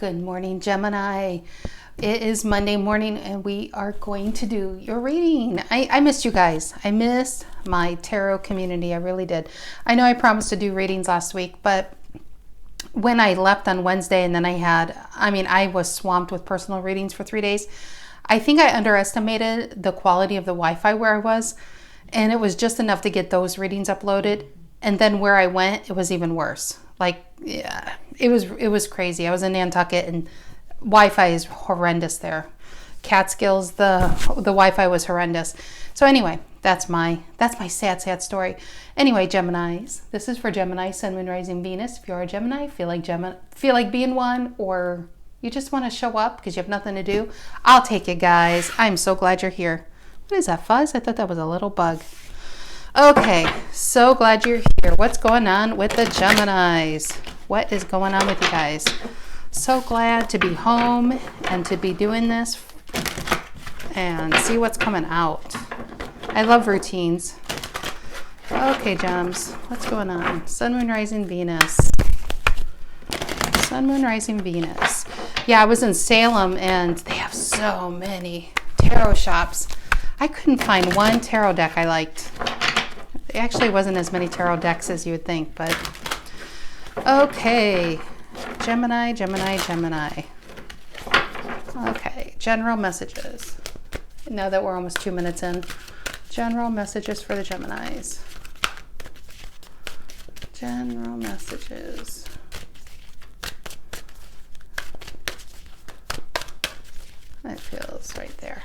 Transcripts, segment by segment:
Good morning, Gemini. It is Monday morning and we are going to do your reading. I missed you guys. I missed my tarot community. I really did. I know I promised to do readings last week, but when I left on Wednesday and then I was swamped with personal readings for 3 days. I think I underestimated the quality of the Wi-Fi where I was, and it was just enough to get those readings uploaded. And then where I went, it was even worse. It was crazy. I was in Nantucket and Wi-Fi is horrendous there. Catskills, the Wi-Fi was horrendous. So anyway, that's my sad story. Anyway, Geminis, this is for Gemini, Sun, Moon, Rising, Venus. If you're a Gemini, feel like being one, or you just want to show up because you have nothing to do, I'll take it, guys. I'm so glad you're here. What is that fuzz? I thought that was a little bug. Okay, so glad you're here. What's going on with the Geminis? What is going on with you guys? So glad to be home and to be doing this and see what's coming out. I love routines. Okay, Gems, what's going on? Sun, Moon, Rising, Venus. Sun, Moon, Rising, Venus. Yeah, I was in Salem and they have so many tarot shops. I couldn't find one tarot deck I liked. It actually wasn't as many tarot decks as you would think, but okay. Gemini. Okay, general messages. Now that we're almost 2 minutes in, general messages for the Geminis. General messages. That feels right there.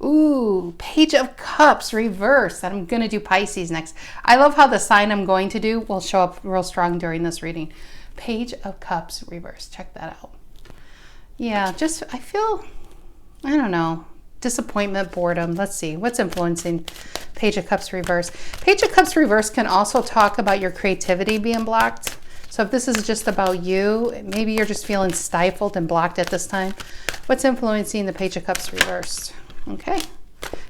Ooh, Page of Cups reverse. I'm going to do Pisces next. I love how the sign I'm going to do will show up real strong during this reading. Page of Cups reverse. Check that out. Yeah, I feel, I don't know, disappointment, boredom. Let's see. What's influencing Page of Cups reverse? Page of Cups reverse can also talk about your creativity being blocked. So if this is just about you, maybe you're just feeling stifled and blocked at this time. What's influencing the Page of Cups reversed? Okay,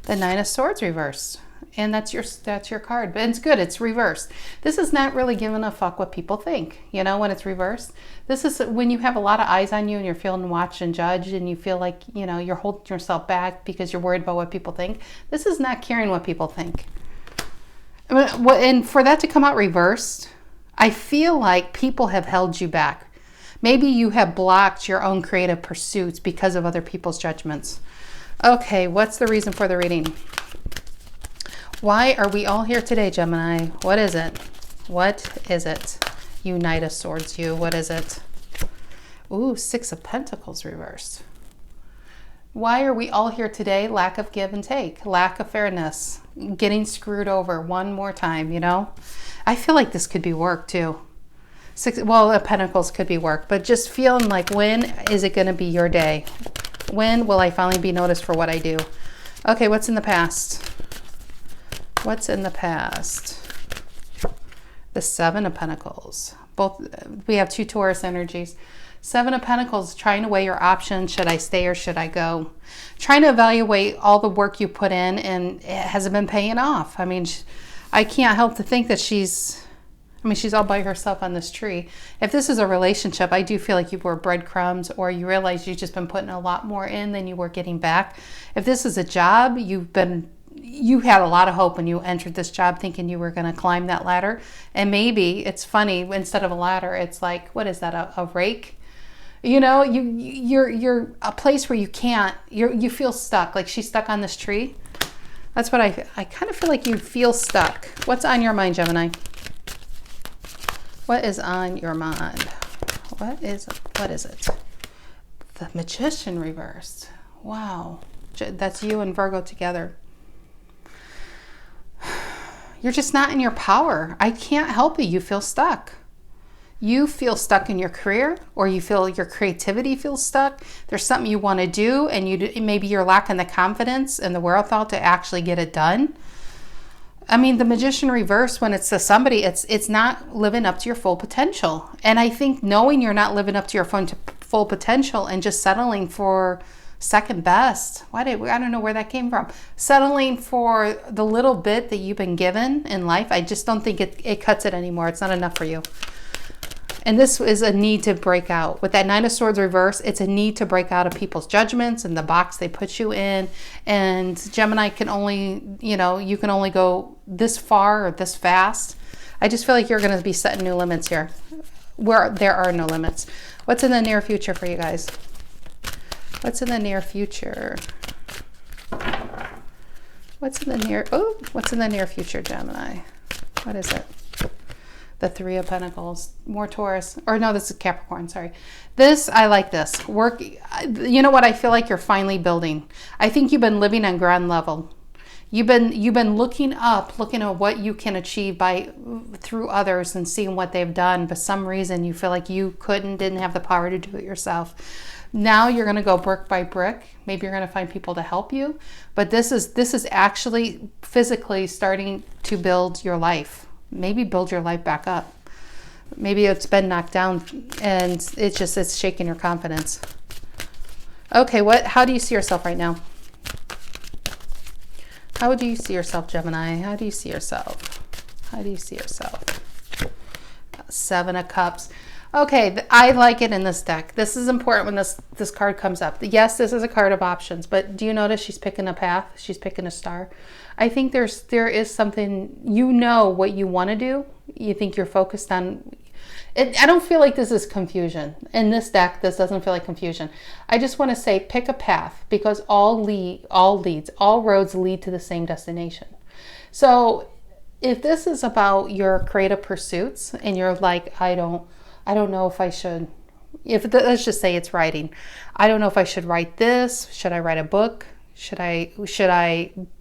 the Nine of Swords reversed, and that's your card. But it's good. It's reversed. This is not really giving a fuck what people think. You know, when it's reversed, this is when you have a lot of eyes on you and you're feeling watched and judged, and you feel like you're holding yourself back because you're worried about what people think. This is not caring what people think. And for that to come out reversed, I feel like people have held you back. Maybe you have blocked your own creative pursuits because of other people's judgments. Okay, what's the reason for the reading? Why are we all here today, Gemini? What is it? What is it? You Knight of Swords, you. What is it? Ooh, Six of Pentacles reversed. Why are we all here today? Lack of give and take. Lack of fairness. Getting screwed over one more time, I feel like this could be work, too. Pentacles could be work, but just feeling like, when is it going to be your day? When will I finally be noticed for what I do? Okay, what's in the past? What's in the past? The Seven of Pentacles. We have two Taurus energies. Seven of Pentacles, trying to weigh your options. Should I stay or should I go? Trying to evaluate all the work you put in, and it hasn't been paying off. I mean, I can't help to think that she's all by herself on this tree. If this is a relationship, I do feel like you were breadcrumbs, or you realize you've just been putting a lot more in than you were getting back. If this is a job, you had a lot of hope when you entered this job, thinking you were going to climb that ladder. And maybe it's funny, instead of a ladder, it's like, what is that? A rake? You're a place where you feel stuck. Like she's stuck on this tree. That's what I kind of feel like you feel stuck. What's on your mind, Gemini? What is on your mind? What is it? The Magician reversed. Wow. That's you and Virgo together. You're just not in your power. I can't help it. You feel stuck. You feel stuck in your career, or you feel your creativity feels stuck. There's something you want to do, and maybe you're lacking the confidence and the wherewithal to actually get it done. I mean, the Magician reverse, when it's to somebody, it's not living up to your full potential. And I think knowing you're not living up to your full potential and just settling for second best, I don't know where that came from. Settling for the little bit that you've been given in life, I just don't think it cuts it anymore. It's not enough for you. And this is a need to break out. With that Nine of Swords reverse, it's a need to break out of people's judgments and the box they put you in. And Gemini can only, you know, you can only go this far or this fast. I just feel like you're going to be setting new limits here, where there are no limits. What's in the near future for you guys? What's in the near future? What's in the near future, Gemini? What is it? The Three of Pentacles, more Taurus, or no, this is Capricorn, sorry. This, I like this. Work, you know what, I feel like you're finally building. I think you've been living on ground level. You've been looking up, looking at what you can achieve through others and seeing what they've done, but some reason you feel like you didn't have the power to do it yourself. Now you're going to go brick by brick. Maybe you're going to find people to help you, but this is actually physically starting to build your life. Maybe build your life back up. Maybe it's been knocked down and it's shaking your confidence. Okay, how do you see yourself right now? How do you see yourself, Gemini? How do you see yourself? How do you see yourself? Seven of Cups. Okay, I like it in this deck. This is important when this card comes up. Yes, this is a card of options, but do you notice she's picking a path? She's picking a star. I think there is something, you know what you want to do. You think you're focused on it. I don't feel like this is confusion. In this deck, this doesn't feel like confusion. I just want to say pick a path, because all roads lead to the same destination. So if this is about your creative pursuits and you're like, I don't know if I should, let's just say it's writing. I don't know if I should write this. Should I write a book? Should I,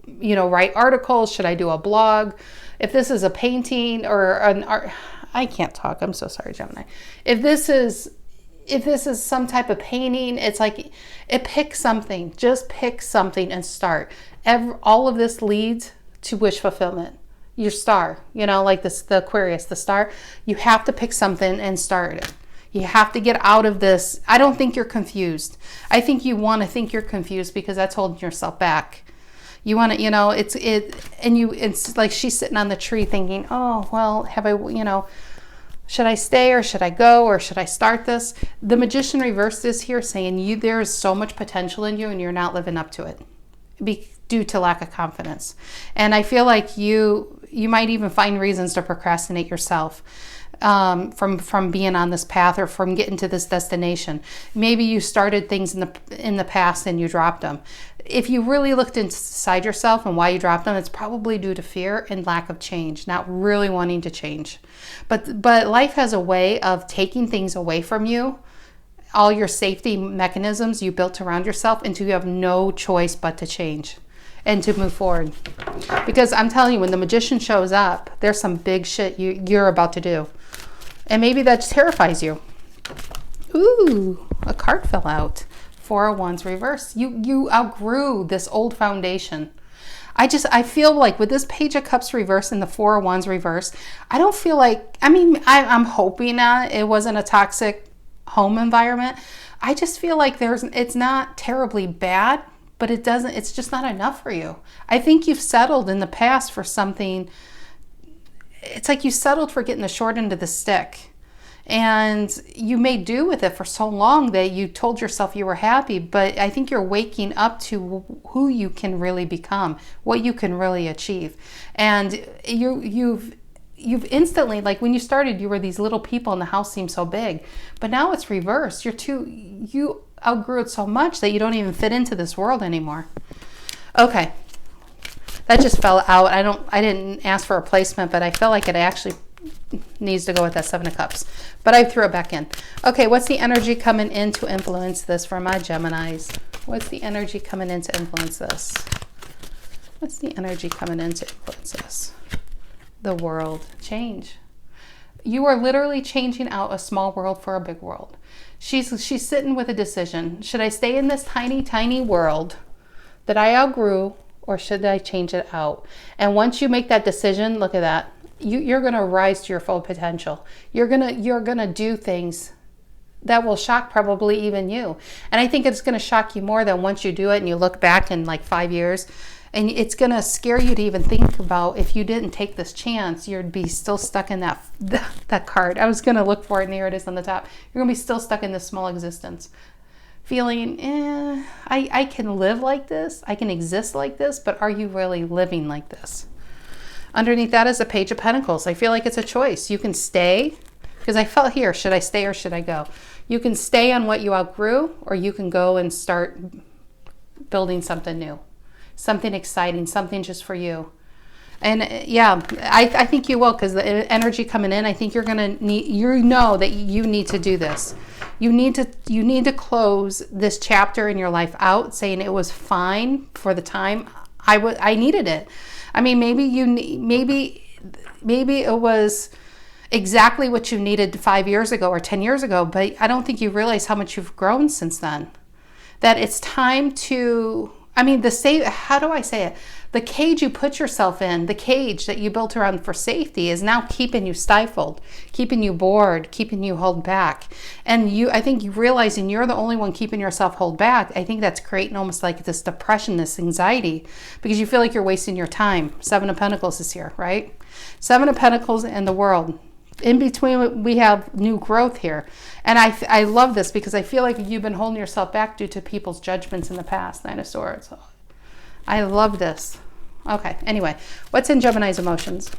write articles? Should I do a blog? If this is a painting or an art, I can't talk. I'm so sorry, Gemini. If this is some type of painting, it's like, pick something. Just pick something and start. All of this leads to wish fulfillment. Your star, like this, the Aquarius, the star, you have to pick something and start it. You have to get out of this. I don't think you're confused. I think you want to think you're confused because that's holding yourself back. You want to, it's like she's sitting on the tree thinking, oh, well, should I stay or should I go or should I start this? The Magician reversed is here saying there is so much potential in you and you're not living up to it due to lack of confidence. And I feel like you might even find reasons to procrastinate yourself from being on this path or from getting to this destination. Maybe you started things in the past and you dropped them. If you really looked inside yourself and why you dropped them, it's probably due to fear and lack of change, not really wanting to change. But life has a way of taking things away from you, all your safety mechanisms you built around yourself, until you have no choice but to change and to move forward. Because I'm telling you, when the Magician shows up, there's some big shit you're about to do. And maybe that terrifies you. Ooh, a card fell out. Four of Wands reverse. You outgrew this old foundation. I feel like with this Page of Cups reverse and the Four of Wands reverse, I don't feel like, I'm hoping it wasn't a toxic home environment. I just feel like it's not terribly bad, but it's just not enough for you. I think you've settled in the past for something. It's like you settled for getting the short end of the stick. And you made do with it for so long that you told yourself you were happy, but I think you're waking up to who you can really become, what you can really achieve. And you've instantly, like when you started, you were these little people and the house seemed so big, but now it's reversed. You outgrew it so much that you don't even fit into this world anymore. Okay. That just fell out. I didn't ask for a placement, but I felt like it actually needs to go with that Seven of Cups, but I threw it back in. Okay, what's the energy coming in to influence this for my Geminis? What's the energy coming in to influence this? What's the energy coming in to influence this? The world. Change. You are literally changing out a small world for a big world. She's sitting with a decision. Should I stay in this tiny, tiny world that I outgrew, or should I change it out? And once you make that decision, look at that. You're going to rise to your full potential. You're going to do things that will shock probably even you. And I think it's going to shock you more than once you do it and you look back in like 5 years And it's going to scare you to even think about if you didn't take this chance, you'd be still stuck in that card. I was going to look for it, and here it is on the top. You're going to be still stuck in this small existence. Feeling, I can live like this. I can exist like this, but are you really living like this? Underneath that is a Page of Pentacles. I feel like it's a choice. You can stay, because I felt here, should I stay or should I go? You can stay on what you outgrew, or you can go and start building something new. Something exciting, something just for you. And yeah, I think you will, because the energy coming in, I think you're gonna need, you know that you need to do this. You need to close this chapter in your life out, saying it was fine for the time I needed it. I mean, maybe it was exactly what you needed 5 years ago or 10 years ago, but I don't think you realize how much you've grown since then. That it's time to, I mean, how do I say it? The cage you put yourself in, the cage that you built around for safety, is now keeping you stifled, keeping you bored, keeping you held back. And I think you realizing you're the only one keeping yourself held back, I think that's creating almost like this depression, this anxiety, because you feel like you're wasting your time. 7 of Pentacles is here, right? 7 of Pentacles and the World. In between, we have new growth here. And I love this because I feel like you've been holding yourself back due to people's judgments in the past. 9 of Swords. I love this. Okay, anyway, what's in Gemini's emotions?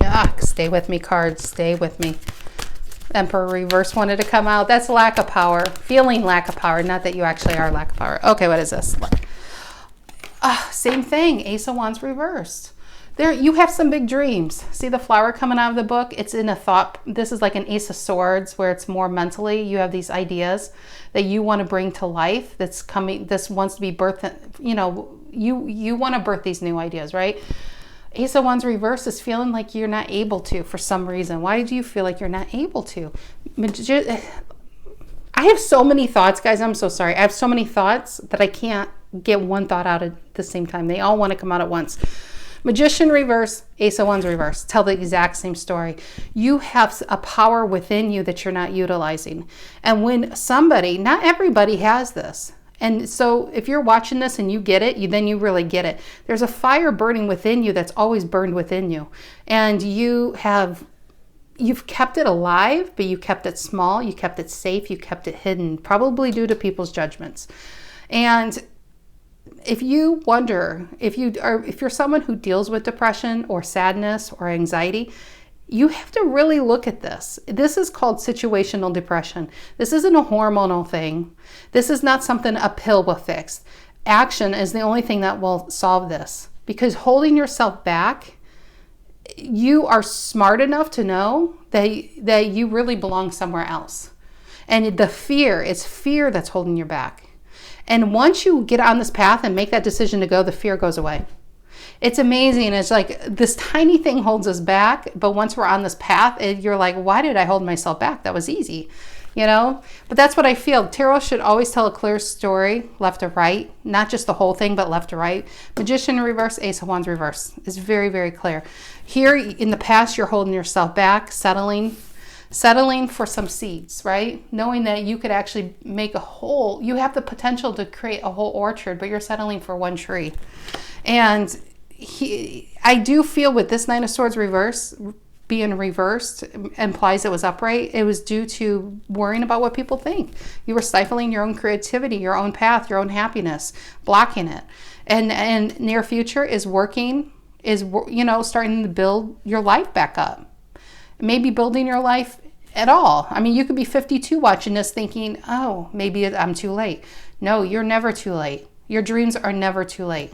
Yuck, stay with me, cards. Stay with me. Emperor reverse wanted to come out. That's lack of power. Feeling lack of power. Not that you actually are lack of power. Okay, what is this? Same thing. Ace of Wands reversed. There, you have some big dreams. See the flower coming out of the book? It's in a thought. This is like an Ace of Swords, where it's more mentally. You have these ideas that you want to bring to life. That's coming. This wants to be birthed. You know, you want to birth these new ideas, right? Ace of Wands reverse is feeling like you're not able to for some reason. Why do you feel like you're not able to? I have so many thoughts, guys. I'm so sorry. I have so many thoughts that I can't get one thought out at the same time. They all want to come out at once. Magician reverse, Ace of Wands reverse. Tell the exact same story. You have a power within you that you're not utilizing. And when somebody, not everybody has this. And so if you're watching this and you get it, then you really get it. There's a fire burning within you that's always burned within you. And you've kept it alive, but you kept it small, you kept it safe, you kept it hidden, probably due to people's judgments. And if you wonder, if you're someone who deals with depression or sadness or anxiety, you have to really look at this. This is called situational depression. This isn't a hormonal thing. This is not something a pill will fix. Action is the only thing that will solve this, because holding yourself back, you are smart enough to know that you really belong somewhere else. And it's fear that's holding you back. And once you get on this path and make that decision to go, the fear goes away. It's amazing. It's like this tiny thing holds us back, but once we're on this path, you're like, why did I hold myself back? That was easy, you know? But that's what I feel. Tarot should always tell a clear story, left to right, not just the whole thing, but left to right. Magician reverse, Ace of Wands reverse. It's very, very clear. Here in the past, you're holding yourself back, settling for some seeds, right? Knowing that you could actually make you have the potential to create a whole orchard, but you're settling for one tree. And I do feel with this 9 of Swords reverse, being reversed implies it was upright. It was due to worrying about what people think. You were stifling your own creativity, your own path, your own happiness, blocking it. And near future is starting to build your life back up. Maybe building your life at all. I mean, you could be 52 watching this thinking, oh, maybe I'm too late. No, you're never too late. Your dreams are never too late.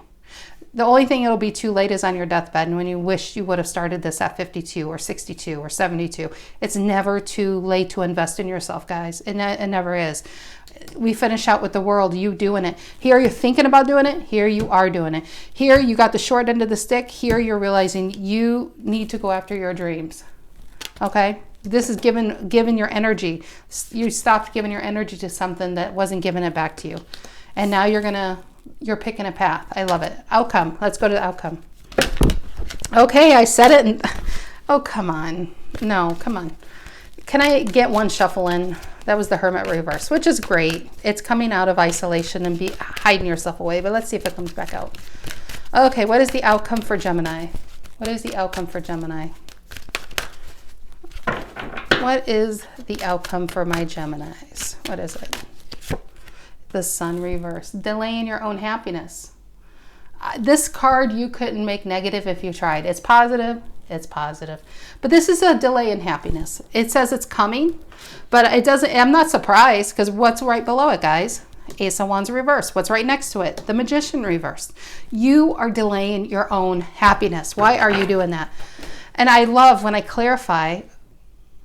The only thing it'll be too late is on your deathbed, and when you wish you would have started this at 52 or 62 or 72. It's never too late to invest in yourself, guys. It never is. We finish out with the World, you doing it. Here you're thinking about doing it. Here you are doing it. Here you got the short end of the stick. Here you're realizing you need to go after your dreams. Okay? This is giving your energy. You stopped giving your energy to something that wasn't giving it back to you. And now you're picking a path. I love it. Outcome. Let's go to the outcome. Okay, I said it. Oh, come on. No, come on. Can I get one shuffle in That was the Hermit reverse, which is great. It's coming out of isolation and hiding yourself away, but let's see if it comes back out. Okay, what is the outcome for Gemini? What is the outcome for Gemini? What is the outcome for my Geminis? What is it? The Sun reverse. Delay in your own happiness. This card you couldn't make negative if you tried. It's positive. It's positive. But this is a delay in happiness. It says it's coming, but it doesn't. I'm not surprised because what's right below it, guys? Ace of Wands reverse. What's right next to it? The Magician reverse. You are delaying your own happiness. Why are you doing that? And I love when I clarify,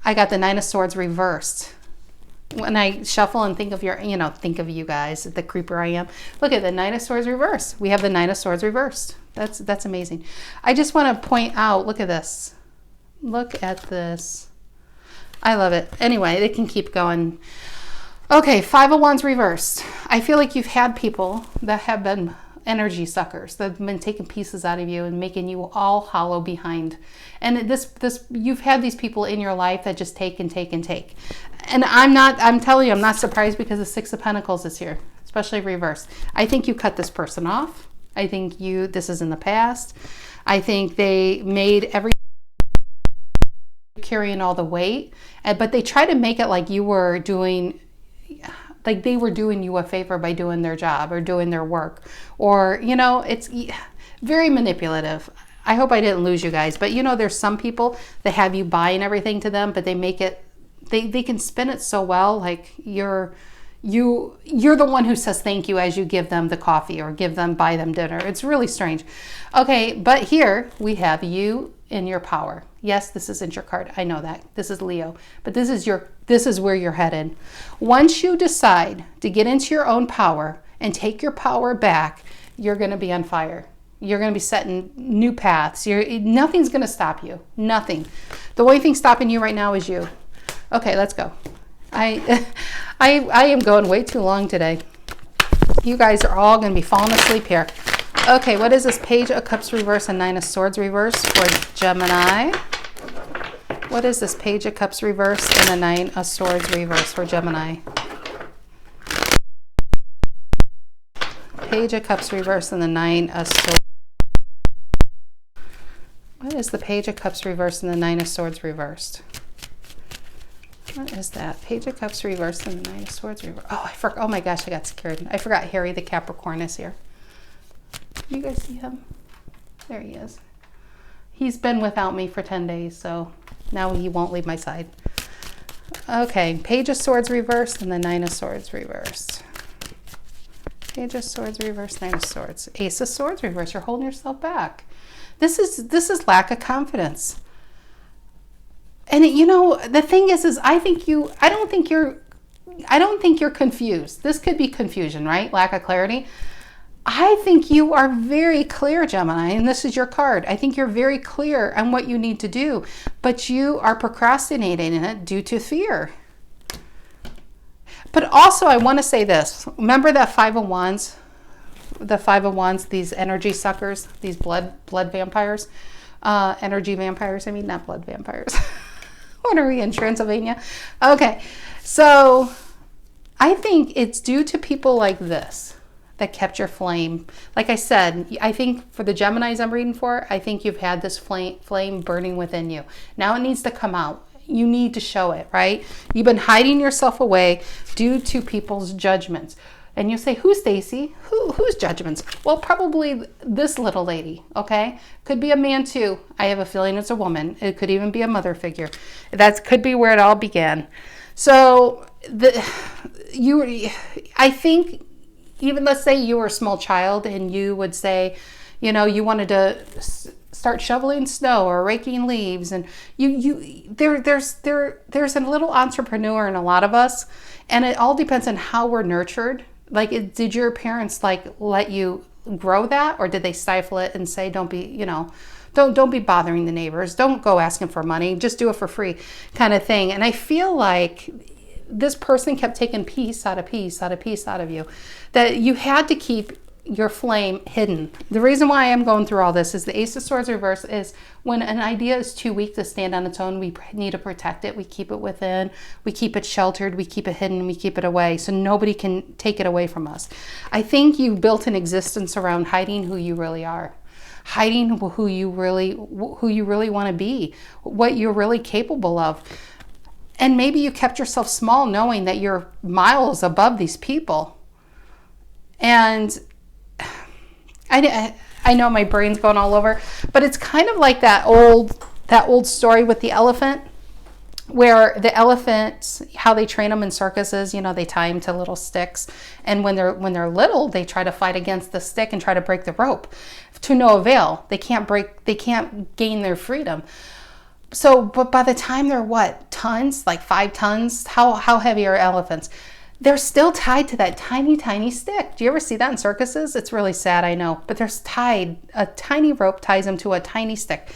I got the Nine of Swords reversed. When I shuffle and think of your, think of you guys, the creeper I am. Look at the Nine of Swords reversed. We have the Nine of Swords reversed. That's amazing. I just want to point out, look at this. Look at this. I love it. Anyway, it can keep going. Okay, Five of Wands reversed. I feel like you've had people that have been energy suckers that have been taking pieces out of you and making you all hollow behind. And you've had these people in your life that just take and take and take. And I'm telling you, I'm not surprised because the Six of Pentacles is here, especially reversed. I think you cut this person off. I think this is in the past. I think they made every carrying all the weight, but they try to make it like you were doing, like they were doing you a favor by doing their job or doing their work, or it's very manipulative. I hope I didn't lose you guys, but there's some people that have you buying everything to them, but they make it, they can spin it so well, like you're the one who says thank you as you give them the coffee or buy them dinner. It's really strange. Okay, but here we have you in your power. Yes, this isn't your card. I know that. This is Leo, but this is where you're headed. Once you decide to get into your own power and take your power back, you're going to be on fire. You're going to be setting new paths. Nothing's going to stop you. Nothing. The only thing stopping you right now is you. Okay, let's go. I am going way too long today. You guys are all going to be falling asleep here. Okay, what is this? Page of Cups reverse and Nine of Swords reverse for Gemini. What is this? Page of Cups reverse and the Nine of Swords reverse for Gemini. Page of Cups reverse and the Nine of Swords. What is the Page of Cups reverse and the Nine of Swords reversed? What is that? Page of Cups reversed and the Nine of Swords reversed. Oh, I forgot. Oh my gosh, I got scared. I forgot Harry the Capricorn is here. You guys see him? There he is. He's been without me for 10 days, so now he won't leave my side. Okay, Page of Swords reversed and the Nine of Swords reversed. Page of Swords reversed, Nine of Swords. Ace of Swords reversed. You're holding yourself back. This is lack of confidence. And the thing is I don't think you're confused. This could be confusion, right? Lack of clarity. I think you are very clear, Gemini, and this is your card. I think you're very clear on what you need to do, but you are procrastinating in it due to fear. But also, I want to say this. Remember that Five of Wands? The Five of Wands, these energy suckers, these blood vampires, energy vampires. I mean, not blood vampires. What are we in Transylvania? Okay, so I think it's due to people like this that kept your flame. Like I said, I think for the Geminis I'm reading for, I think you've had this flame burning within you. Now it needs to come out. You need to show it, right? You've been hiding yourself away due to people's judgments. And you say, who's Stacy? Who's judgments? Well, probably this little lady, okay? Could be a man too. I have a feeling it's a woman. It could even be a mother figure. That could be where it all began. So I think, even let's say you were a small child and you would say, you wanted to start shoveling snow or raking leaves, and there's a little entrepreneur in a lot of us, and it all depends on how we're nurtured. Like, did your parents let you grow that, or did they stifle it and say, don't be bothering the neighbors, don't go asking for money, just do it for free, kind of thing. And I feel like this person kept taking piece out of piece out of piece out of you, that you had to keep your flame hidden. The reason why I'm going through all this is the Ace of Swords reverse is when an idea is too weak to stand on its own, we need to protect it. We keep it within, we keep it sheltered, we keep it hidden, we keep it away so nobody can take it away from us. I think you built an existence around hiding who you really are. Hiding who you really want to be, what you're really capable of. And maybe you kept yourself small knowing that you're miles above these people. And I know my brain's going all over, but it's kind of like that old story with the elephant, where the elephants, how they train them in circuses, you know, they tie them to little sticks, and when they're little, they try to fight against the stick and try to break the rope, to no avail. They can't gain their freedom. So, but by the time they're what, tons, like 5 tons, how heavy are elephants? They're still tied to that tiny stick. Do you ever see that in circuses? It's really sad, I know, but they're tied. A tiny rope ties them to a tiny stick.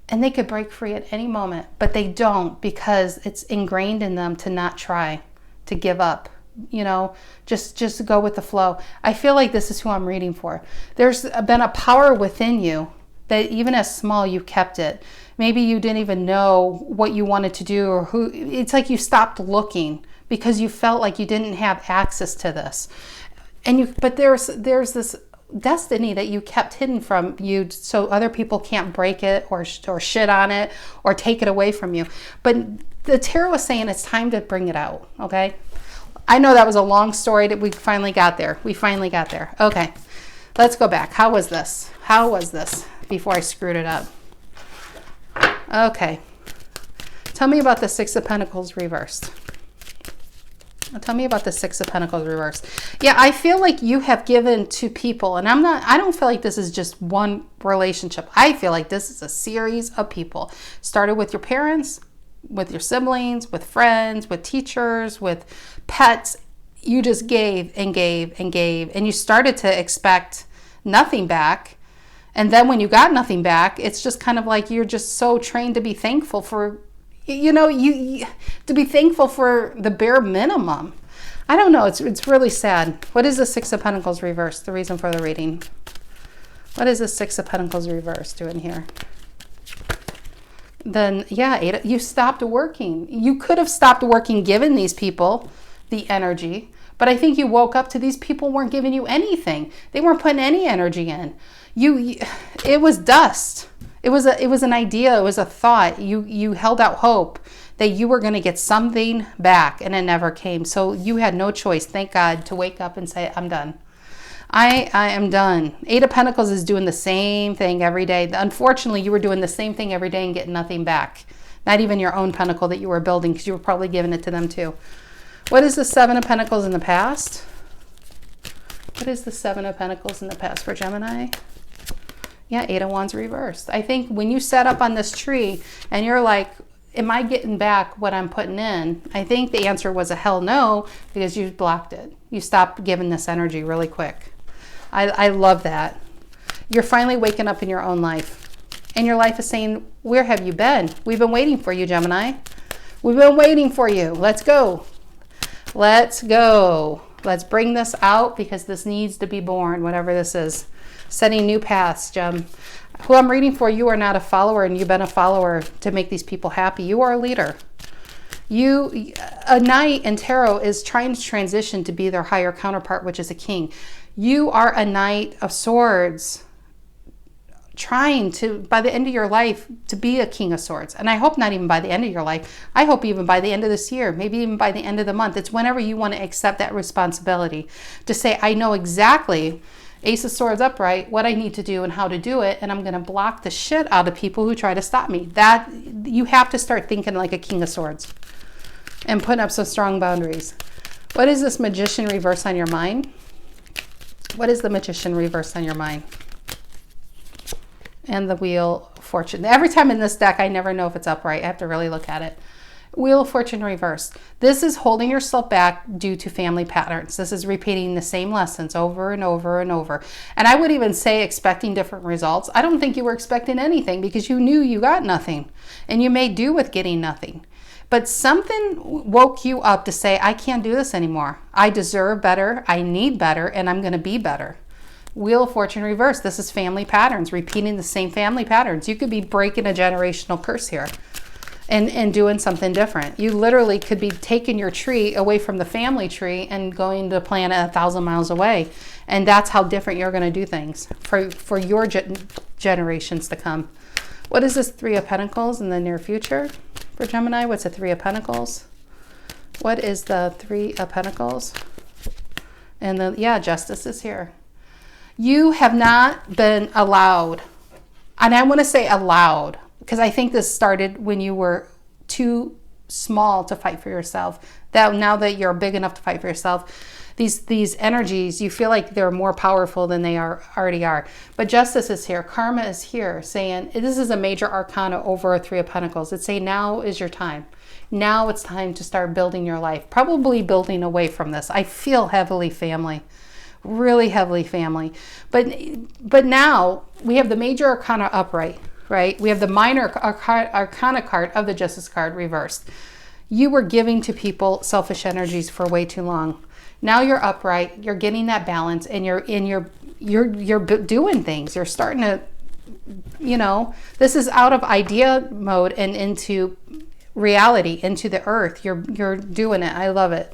And they could break free at any moment, but they don't, because it's ingrained in them to not try, to give up, you know, just go with the flow. I feel like this is who I'm reading for. There's been a power within you that even as small, you kept it. Maybe you didn't even know what you wanted to do or who. It's like you stopped looking because you felt like you didn't have access to this. But there's this destiny that you kept hidden from you so other people can't break it or shit on it or take it away from you. But the tarot is saying it's time to bring it out, okay? I know that was a long story that we finally got there. Okay, let's go back. How was this before I screwed it up? Okay, tell me about the Six of Pentacles reversed. Tell me about the Six of Pentacles reversed. Yeah, I feel like you have given to people, and I don't feel like this is just one relationship. I feel like this is a series of people. Started with your parents, with your siblings, with friends, with teachers, with pets. You just gave and gave and gave, and you started to expect nothing back. And then when you got nothing back, it's just kind of like you're just so trained to be thankful for, you know, you to be thankful for the bare minimum. I don't know. It's really sad. What is the Six of Pentacles reversed? The reason for the reading. What is the Six of Pentacles reversed doing here? Then, yeah, you stopped working. You could have stopped working given these people the energy, but I think you woke up to these people weren't giving you anything. They weren't putting any energy in. It was dust. It was an idea. It was a thought. You held out hope that you were going to get something back, and it never came. So you had no choice, thank God, to wake up and say, I'm done. I am done. Eight of Pentacles is doing the same thing every day. Unfortunately, you were doing the same thing every day and getting nothing back. Not even your own pentacle that you were building, because you were probably giving it to them too. What is the Seven of Pentacles in the past? What is the Seven of Pentacles in the past for Gemini? Yeah, Eight of Wands reversed. I think when you set up on this tree and you're like, am I getting back what I'm putting in? I think the answer was a hell no, because you blocked it. You stopped giving this energy really quick. I love that. You're finally waking up in your own life. And your life is saying, where have you been? We've been waiting for you, Gemini. We've been waiting for you. Let's go. Let's go. Let's bring this out, because this needs to be born, whatever this is. Setting new paths, Gem. Who I'm reading for, you are not a follower, and you've been a follower to make these people happy. You are a leader. A knight in tarot is trying to transition to be their higher counterpart, which is a king. You are a Knight of Swords, trying to, by the end of your life, to be a King of Swords. And I hope not even by the end of your life. I hope even by the end of this year, maybe even by the end of the month. It's whenever you want to accept that responsibility to say, I know exactly, Ace of Swords upright, what I need to do and how to do it, and I'm going to block the shit out of people who try to stop me. That, you have to start thinking like a King of Swords and putting up some strong boundaries. What is this Magician reverse on your mind? What is the Magician reverse on your mind? And the Wheel of Fortune. Every time in this deck, I never know if it's upright. I have to really look at it. Wheel of Fortune reversed. This is holding yourself back due to family patterns. This is repeating the same lessons over and over and over. And I would even say expecting different results. I don't think you were expecting anything, because you knew you got nothing. And you made do with getting nothing. But something woke you up to say, I can't do this anymore. I deserve better, I need better, and I'm going to be better. Wheel of Fortune reversed. This is family patterns, repeating the same family patterns. You could be breaking a generational curse here and doing something different. You literally could be taking your tree away from the family tree and going to plant it 1,000 miles away. And that's how different you're going to do things for your generations to come. What is this Three of Pentacles in the near future for Gemini? What's the Three of Pentacles? What is the Three of Pentacles? And the, yeah, Justice is here. You have not been allowed, and I want to say allowed, because I think this started when you were too small to fight for yourself. That now that you're big enough to fight for yourself, these energies, you feel like they're more powerful than they already are. But Justice is here. Karma is here, saying this is a major arcana over a Three of Pentacles. It's saying now is your time. Now it's time to start building your life. Probably building away from this. I feel heavily family. Really heavily family. But now we have the major arcana upright, right? We have the minor arcana card of the Justice card reversed. You were giving to people selfish energies for way too long. Now you're upright, you're getting that balance, and you're doing things. You're starting to, you know, this is out of idea mode and into reality, into the earth. You're doing it. I love it.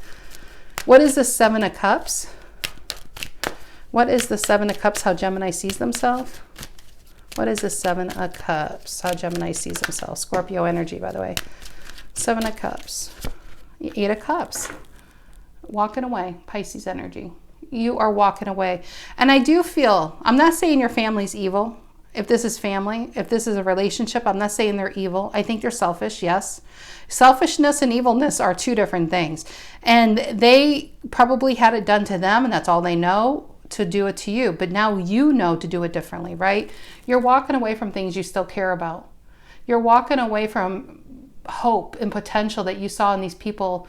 What is the Seven of Cups? What is the Seven of Cups, how Gemini sees themselves? What is the Seven of Cups, how Gemini sees themselves? Scorpio energy, by the way. Seven of Cups. Eight of Cups. Walking away, Pisces energy. You are walking away. And I do feel, I'm not saying your family's evil. If this is family, if this is a relationship, I'm not saying they're evil. I think they're selfish, yes. Selfishness and evilness are two different things. And they probably had it done to them, and that's all they know, to do it to you. But now you know to do it differently, right? You're walking away from things you still care about. You're walking away from hope and potential that you saw in these people.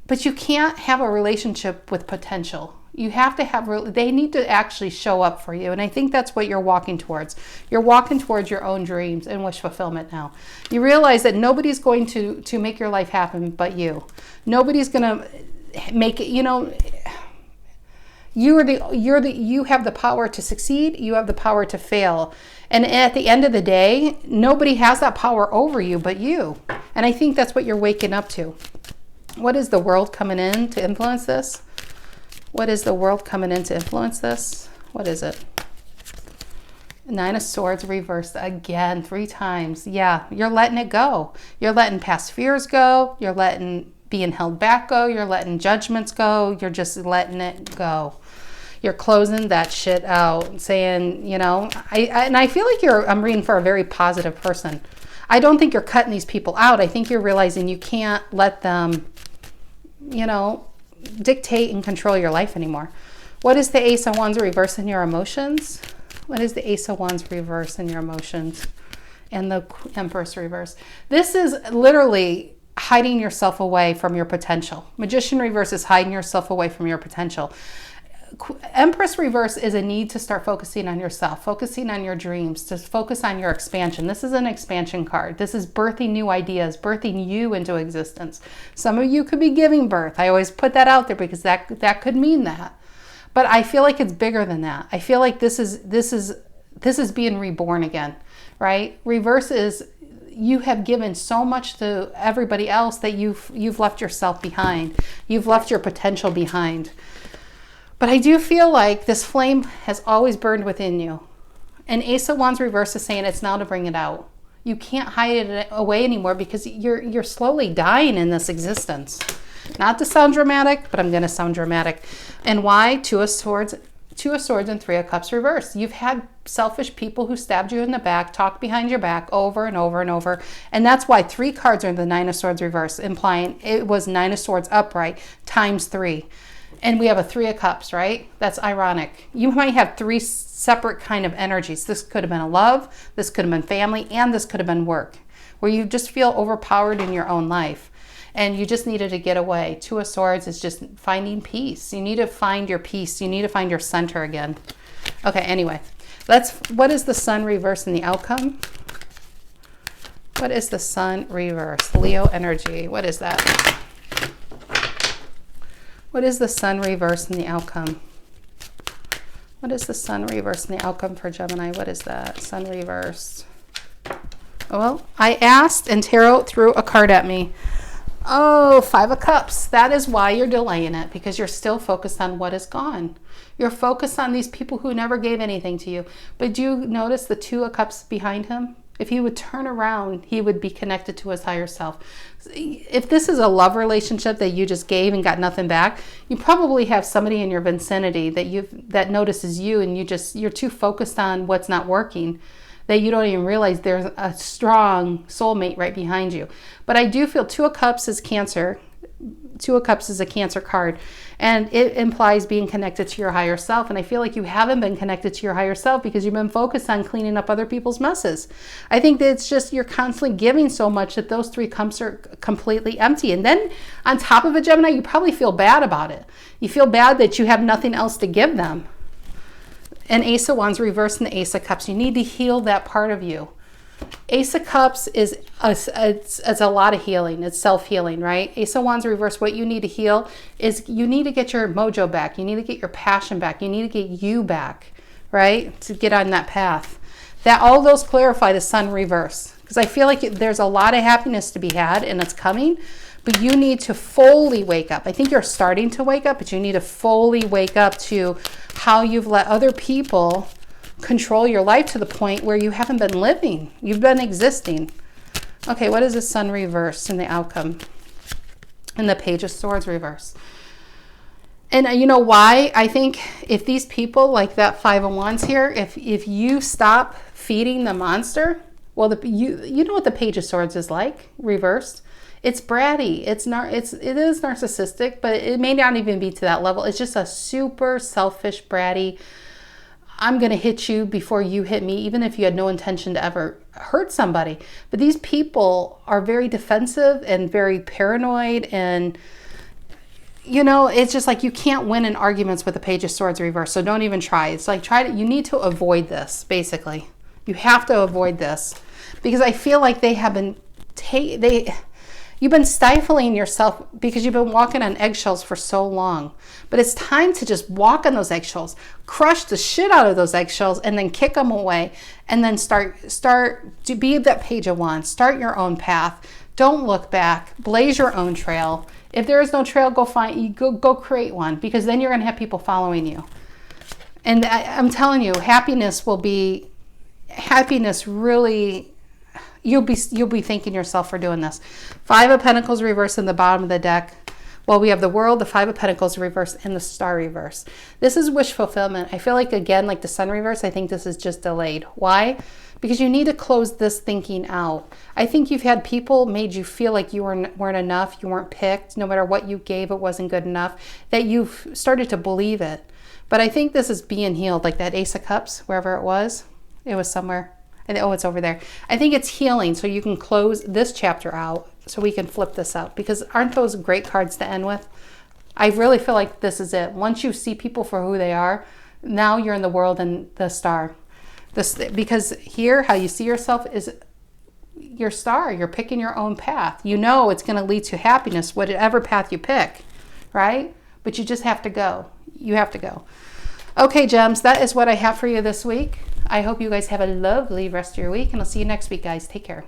But you can't have a relationship with potential. You have to have, they need to actually show up for you. And I think that's what you're walking towards. You're walking towards your own dreams and wish fulfillment now. You realize that nobody's going to make your life happen but you. Nobody's going to make it, you know, you have the power to succeed. You have the power to fail. And at the end of the day, nobody has that power over you but you. And I think that's what you're waking up to. What is the world coming in to influence this? What is the world coming in to influence this? What is it? Nine of Swords reversed again 3 times. Yeah, you're letting it go. You're letting past fears go. You're letting being held back go. You're letting judgments go. You're just letting it go. You're closing that shit out, saying, you know, I feel like I'm reading for a very positive person. I don't think you're cutting these people out. I think you're realizing you can't let them, you know, dictate and control your life anymore. What is the Ace of Wands reverse in your emotions? What is the Ace of Wands reverse in your emotions? And the Empress reverse. This is literally hiding yourself away from your potential. Magician reverse is hiding yourself away from your potential. Empress reverse is a need to start focusing on yourself, focusing on your dreams, to focus on your expansion. This is an expansion card. This is birthing new ideas, birthing you into existence. Some of you could be giving birth. I always put that out there because that could mean that. But I feel like it's bigger than that. I feel like this is being reborn again, right? Reverse is you have given so much to everybody else that you've left yourself behind. You've left your potential behind. But I do feel like this flame has always burned within you. And Ace of Wands reverse is saying it's now to bring it out. You can't hide it away anymore because you're slowly dying in this existence. Not to sound dramatic, but I'm going to sound dramatic. And why? Two of Swords and Three of Cups reverse. You've had selfish people who stabbed you in the back, talked behind your back over and over and over. And that's why 3 cards are the Nine of Swords reverse, implying it was Nine of Swords upright times 3. And we have a Three of Cups, right? That's ironic. You might have 3 separate kind of energies. This could have been a love, this could have been family, and this could have been work, where you just feel overpowered in your own life. And you just needed to get away. Two of Swords is just finding peace. You need to find your peace. You need to find your center again. Okay, anyway. What is the Sun reverse in the outcome? What is the Sun reverse? Leo energy. What is that? What is the Sun reverse in the outcome? What is the sun reversed in the outcome for Gemini? What is that? Sun reversed. Well, I asked and tarot threw a card at me. Oh, 5 of Cups. That is why you're delaying it, because you're still focused on what is gone. You're focused on these people who never gave anything to you. But do you notice the 2 of Cups behind him? If he would turn around, he would be connected to his higher self. If this is a love relationship that you just gave and got nothing back, you probably have somebody in your vicinity that notices you, and you're too focused on what's not working that you don't even realize there's a strong soulmate right behind you. But I do feel 2 of Cups is Cancer. 2 of Cups is a Cancer card, and it implies being connected to your higher self. And I feel like you haven't been connected to your higher self because you've been focused on cleaning up other people's messes. I think that it's just you're constantly giving so much that those 3 cups are completely empty. And then on top of it, Gemini, you probably feel bad about it. You feel bad that you have nothing else to give them. And Ace of Wands reversed in the Ace of Cups. You need to heal that part of you. Ace of Cups is a lot of healing. It's self-healing, right? Ace of Wands reversed, what you need to heal is you need to get your mojo back. You need to get your passion back. You need to get you back, right? To get on that path. That all those clarify the Sun reverse. Because I feel like there's a lot of happiness to be had and it's coming. But you need to fully wake up. I think you're starting to wake up, but you need to fully wake up to how you've let other people control your life to the point where you haven't been living. You've been existing. Okay, what is the Sun reverse in the outcome? And the Page of Swords reverse. And you know why? I think if these people, like that 5 of Wands here, if you stop feeding the monster, well, you know what the Page of Swords is like, reversed. It's bratty. It is narcissistic, but it may not even be to that level. It's just a super selfish, bratty, I'm going to hit you before you hit me, even if you had no intention to ever hurt somebody. But these people are very defensive and very paranoid, and you know, it's just like you can't win in arguments with the Page of Swords reverse. So don't even try. It's like you need to avoid this, basically. You have to avoid this because I feel like they have been you've been stifling yourself because you've been walking on eggshells for so long. But it's time to just walk on those eggshells, crush the shit out of those eggshells, and then kick them away. And then start to be that Page of Wands. Start your own path. Don't look back. Blaze your own trail. If there is no trail, go create one, because then you're going to have people following you. And I'm telling you, happiness really. You'll be thanking yourself for doing this. 5 of Pentacles reversed in the bottom of the deck. Well, we have the World, the 5 of Pentacles reversed, and the Star reverse. This is wish fulfillment. I feel like, again, like the Sun reverse, I think this is just delayed. Why? Because you need to close this thinking out. I think you've had people made you feel like you weren't enough, you weren't picked, no matter what you gave, it wasn't good enough, that you've started to believe it. But I think this is being healed, like that Ace of Cups, wherever it was somewhere. Oh, it's over there. I think it's healing, so you can close this chapter out, so we can flip this up, because aren't those great cards to end with? I really feel like this is it. Once you see people for who they are, now you're in the World and the Star. Because here, how you see yourself is your star. You're picking your own path. You know it's going to lead to happiness, whatever path you pick, right? But you just have to go. You have to go. Okay, gems, that is what I have for you this week. I hope you guys have a lovely rest of your week, and I'll see you next week, guys. Take care.